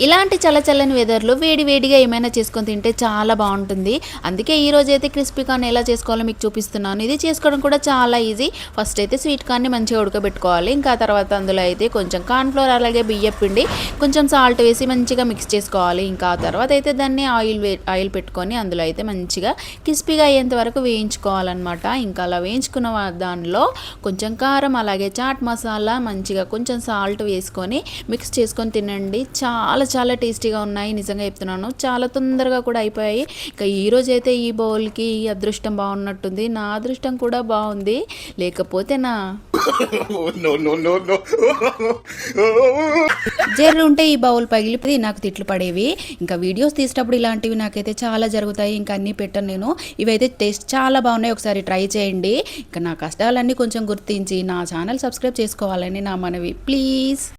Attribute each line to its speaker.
Speaker 1: ఇలాంటి చల్లచల్లని వెదర్లో వేడి వేడిగా ఏమైనా చేసుకొని తింటే చాలా బాగుంటుంది. అందుకే ఈ రోజు అయితే క్రిస్పీ కార్న్ ఎలా చేసుకోవాలో మీకు చూపిస్తున్నాను. ఇది చేసుకోవడం కూడా చాలా ఈజీ. ఫస్ట్ అయితే స్వీట్ కార్న్ని మంచిగా ఉడకబెట్టుకోవాలి. ఇంకా తర్వాత అందులో అయితే కొంచెం కార్న్ ఫ్లోర్ అలాగే బియ్యం పిండి కొంచెం సాల్ట్ వేసి మంచిగా మిక్స్ చేసుకోవాలి. ఇంకా ఆ తర్వాత అయితే దాన్ని ఆయిల్ పెట్టుకొని అందులో అయితే మంచిగా క్రిస్పీగా అయ్యేంత వరకు వేయించుకోవాలన్నమాట. ఇంకా అలా వేయించుకున్న దానిలో కొంచెం కారం అలాగే చాట్ మసాలా మంచిగా కొంచెం సాల్ట్ వేసుకొని మిక్స్ చేసుకొని తినండి. చాలా చాలా టేస్టీగా ఉన్నాయి. నిజంగా చెప్తున్నాను, చాలా తొందరగా కూడా అయిపోయాయి. ఇంకా ఈరోజు అయితే ఈ బౌల్కి అదృష్టం బాగున్నట్టుంది. నా అదృష్టం కూడా బాగుంది, లేకపోతే నా జర్రు ఉంటే ఈ బౌల్ పగిలిపోయి నాకు తిట్లు పడేవి. ఇంకా వీడియోస్ తీసేటప్పుడు ఇలాంటివి నాకైతే చాలా జరుగుతాయి. ఇంకా అన్నీ పెట్టను నేను. ఇవైతే టేస్ట్ చాలా బాగున్నాయి, ఒకసారి ట్రై చేయండి. ఇంకా నా కష్టాలన్నీ కొంచెం గుర్తించి నా ఛానల్ సబ్స్క్రైబ్ చేసుకోవాలని నా మనవి. ప్లీజ్.